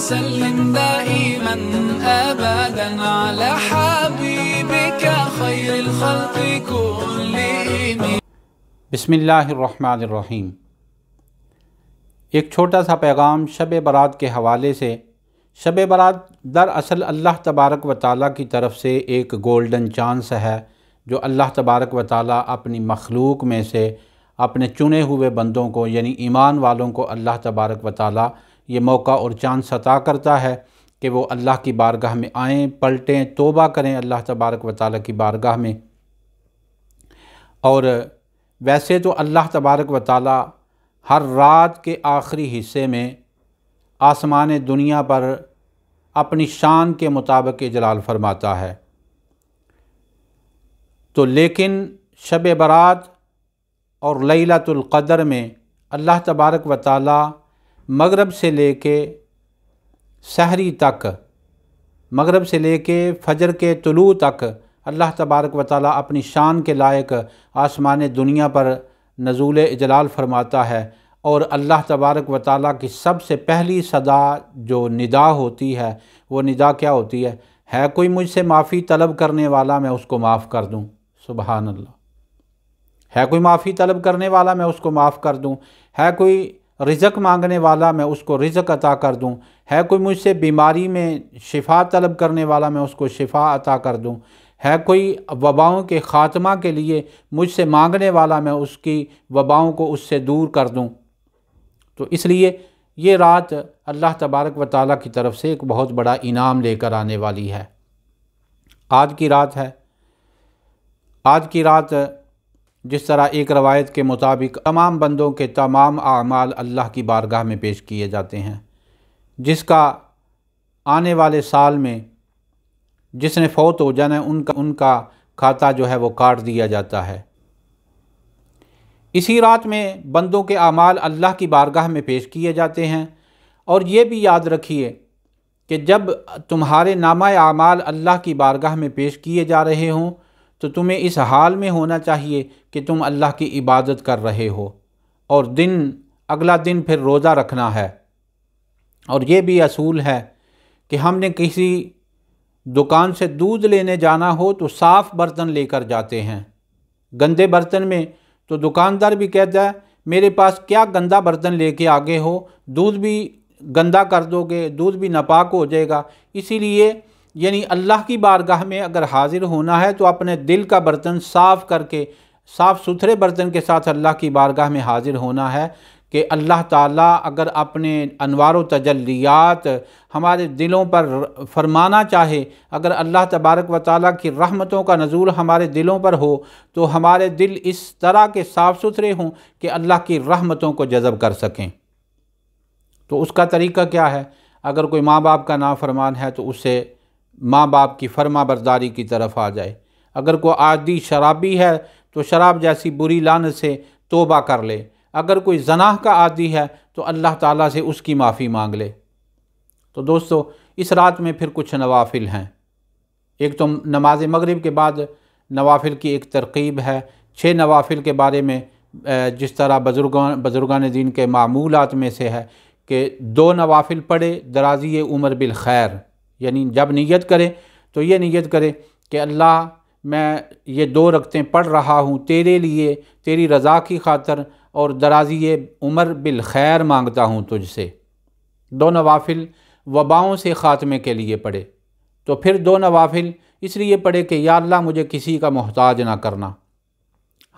وسلم دائما أبدا على حبيبك خير الخلق كلهم. بسم اللہ الرحمن الرحیم. ایک چھوٹا سا پیغام شب برات کے حوالے سے. شب برات دراصل اللہ تبارک و تعالیٰ کی طرف سے ایک گولڈن چانس ہے جو اللہ تبارک و تعالیٰ اپنی مخلوق میں سے اپنے چنے ہوئے بندوں کو یعنی ایمان والوں کو اللہ تبارک و تعالیٰ یہ موقع اور چانس عطا کرتا ہے کہ وہ اللہ کی بارگاہ میں آئیں، پلٹیں، توبہ کریں اللہ تبارک و تعالیٰ کی بارگاہ میں. اور ویسے تو اللہ تبارک و تعالیٰ ہر رات کے آخری حصے میں آسمان دنیا پر اپنی شان کے مطابق اجلال فرماتا ہے. تو لیکن شب برات اور لیلۃ القدر میں اللہ تبارک و تعالیٰ مغرب سے لے کے سحری تک، مغرب سے لے کے فجر کے طلوع تک اللہ تبارک و تعالیٰ اپنی شان کے لائق آسمان دنیا پر نزول اجلال فرماتا ہے. اور اللہ تبارک و تعالیٰ کی سب سے پہلی صدا جو ندا ہوتی ہے وہ ندا کیا ہوتی ہے کوئی مجھ سے معافی طلب کرنے والا میں اس کو معاف کر دوں. سبحان اللہ. ہے کوئی معافی طلب کرنے والا میں اس کو معاف کر دوں. ہے کوئی رزق مانگنے والا میں اس کو رزق عطا کر دوں. ہے کوئی مجھ سے بیماری میں شفا طلب کرنے والا میں اس کو شفا عطا کر دوں. ہے کوئی وباؤں کے خاتمہ کے لیے مجھ سے مانگنے والا میں اس کی وباؤں کو اس سے دور کر دوں. تو اس لیے یہ رات اللہ تبارک و تعالیٰ کی طرف سے ایک بہت بڑا انعام لے کر آنے والی ہے. آج کی رات ہے. آج کی رات جس طرح ایک روایت کے مطابق تمام بندوں کے تمام اعمال اللہ کی بارگاہ میں پیش کیے جاتے ہیں، جس کا آنے والے سال میں جس نے فوت ہو جانا ہے ان کا کھاتا جو ہے وہ کاٹ دیا جاتا ہے. اسی رات میں بندوں کے اعمال اللہ کی بارگاہ میں پیش کیے جاتے ہیں. اور یہ بھی یاد رکھیے کہ جب تمہارے نامہ اعمال اللہ کی بارگاہ میں پیش کیے جا رہے ہوں تو تمہیں اس حال میں ہونا چاہیے کہ تم اللہ کی عبادت کر رہے ہو اور اگلا دن پھر روزہ رکھنا ہے. اور یہ بھی اصول ہے کہ ہم نے کسی دکان سے دودھ لینے جانا ہو تو صاف برتن لے کر جاتے ہیں. گندے برتن میں تو دکاندار بھی کہتا ہے میرے پاس کیا گندا برتن لے کے آگے ہو، دودھ بھی گندا کر دو گے، دودھ بھی ناپاک ہو جائے گا. اسی لیے یعنی اللہ کی بارگاہ میں اگر حاضر ہونا ہے تو اپنے دل کا برتن صاف کر کے صاف ستھرے برتن کے ساتھ اللہ کی بارگاہ میں حاضر ہونا ہے کہ اللہ تعالیٰ اگر اپنے انوار و تجلیات ہمارے دلوں پر فرمانا چاہے، اگر اللہ تبارک و تعالیٰ کی رحمتوں کا نزول ہمارے دلوں پر ہو تو ہمارے دل اس طرح کے صاف ستھرے ہوں کہ اللہ کی رحمتوں کو جذب کر سکیں. تو اس کا طریقہ کیا ہے؟ اگر کوئی ماں باپ کا نافرمان ہے تو اس سے ماں باپ کی فرما برداری کی طرف آ جائے. اگر کوئی عادی شرابی ہے تو شراب جیسی بری لعنت سے توبہ کر لے. اگر کوئی زنا کا عادی ہے تو اللہ تعالیٰ سے اس کی معافی مانگ لے. تو دوستو اس رات میں پھر کچھ نوافل ہیں. ایک تو نماز مغرب کے بعد نوافل کی ایک ترغیب ہے. 6 نوافل کے بارے میں جس طرح بزرگان دین کے معمولات میں سے ہے کہ 2 نوافل پڑھے درازی عمر بالخیر، یعنی جب نیت کرے تو یہ نیت کرے کہ اللہ میں یہ 2 رکعتیں پڑھ رہا ہوں تیرے لیے، تیری رضا کی خاطر، اور درازی عمر بالخیر مانگتا ہوں تجھ سے. 2 نوافل وباؤں سے خاتمے کے لیے پڑھے. تو پھر 2 نوافل اس لیے پڑھے کہ یا اللہ مجھے کسی کا محتاج نہ کرنا.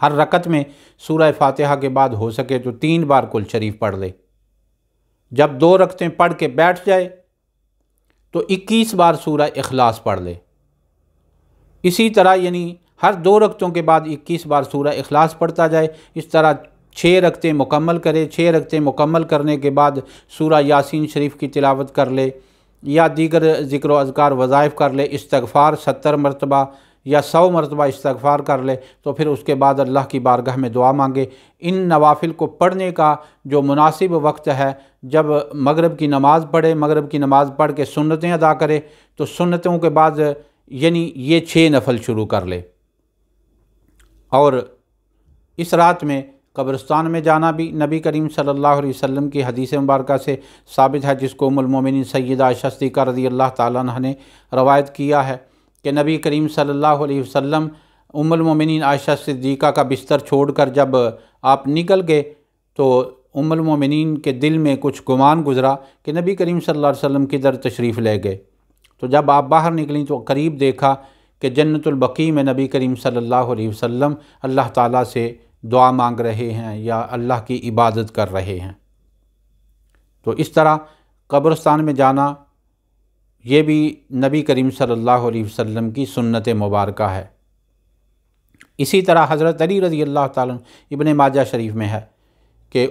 ہر رکعت میں سورہ فاتحہ کے بعد ہو سکے تو 3 بار کل شریف پڑھ لے. جب 2 رکعتیں پڑھ کے بیٹھ جائے تو 21 بار سورہ اخلاص پڑھ لے. اسی طرح یعنی ہر 2 رکعتوں کے بعد 21 بار سورہ اخلاص پڑھتا جائے. اس طرح 6 رکعتیں مکمل کرے. 6 رکعتیں مکمل کرنے کے بعد سورہ یاسین شریف کی تلاوت کر لے یا دیگر ذکر و اذکار وظائف کر لے. استغفار 70 مرتبہ یا 100 مرتبہ استغفار کر لے. تو پھر اس کے بعد اللہ کی بارگاہ میں دعا مانگے. ان نوافل کو پڑھنے کا جو مناسب وقت ہے جب مغرب کی نماز پڑھے، مغرب کی نماز پڑھ کے سنتیں ادا کرے تو سنتوں کے بعد یعنی یہ 6 نفل شروع کر لے. اور اس رات میں قبرستان میں جانا بھی نبی کریم صلی اللہ علیہ وسلم کی حدیث مبارکہ سے ثابت ہے، جس کو ام المومنین سیدہ عائشہ صدیقہ رضی اللہ تعالیٰ عنہ نے روایت کیا ہے کہ نبی کریم صلی اللہ علیہ وسلم ام المومنین عائشہ صدیقہ کا بستر چھوڑ کر جب آپ نکل گئے تو ام المومنین کے دل میں کچھ گمان گزرا کہ نبی کریم صلی اللہ علیہ وسلم کدھر تشریف لے گئے۔ تو جب آپ باہر نکلیں تو قریب دیکھا کہ جنت البقیع میں نبی کریم صلی اللہ علیہ وسلم اللہ تعالیٰ سے دعا مانگ رہے ہیں یا اللہ کی عبادت کر رہے ہیں۔ تو اس طرح قبرستان میں جانا یہ بھی نبی کریم صلی اللہ علیہ وسلم کی سنت مبارکہ ہے۔ اسی طرح حضرت علی رضی اللہ تعالیٰ عنہ ابن ماجہ شریف میں ہے کہ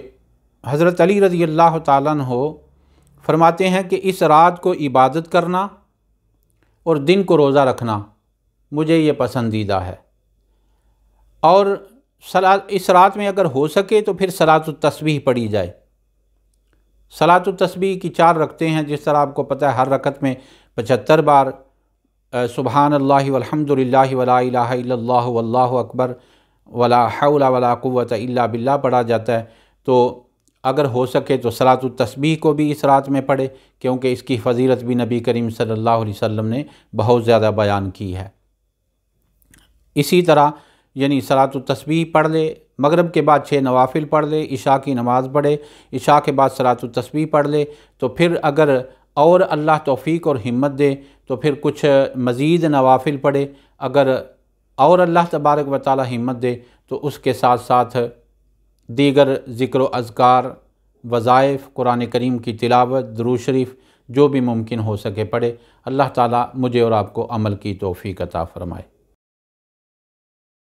حضرت علی رضی اللہ تعالیٰ عنہ فرماتے ہیں کہ اس رات کو عبادت کرنا اور دن کو روزہ رکھنا مجھے یہ پسندیدہ ہے، اور اس رات میں اگر ہو سکے تو پھر صلاۃ التسبیح پڑھی جائے۔ صلاۃ التسبیح کی 4 رکعتیں ہیں، جس طرح آپ کو پتہ ہے ہر رکعت میں 75 بار سبحان اللہ والحمد للہ ولا الہ الا اللہ واللہ اکبر ولا حول ولا قوۃ الا باللہ پڑھا جاتا ہے۔ تو اگر ہو سکے تو صلاۃ التسبیح کو بھی اس رات میں پڑھے، کیونکہ اس کی فضیلت بھی نبی کریم صلی اللہ علیہ وسلم نے بہت زیادہ بیان کی ہے۔ اسی طرح یعنی صلاۃ التسبیح پڑھ لے، مغرب کے بعد 6 نوافل پڑھ لے، عشاء کی نماز پڑھے، عشاء کے بعد صلاۃ التسبیح پڑھ لے، تو پھر اگر اور اللہ توفیق اور ہمت دے تو پھر کچھ مزید نوافل پڑھے، اگر اور اللہ تبارک و تعالی ہمت دے تو اس کے ساتھ ساتھ دیگر ذکر و اذکار، وظائف، قرآن کریم کی تلاوت، درود شریف جو بھی ممکن ہو سکے پڑھے۔ اللہ تعالی مجھے اور آپ کو عمل کی توفیق عطا فرمائے۔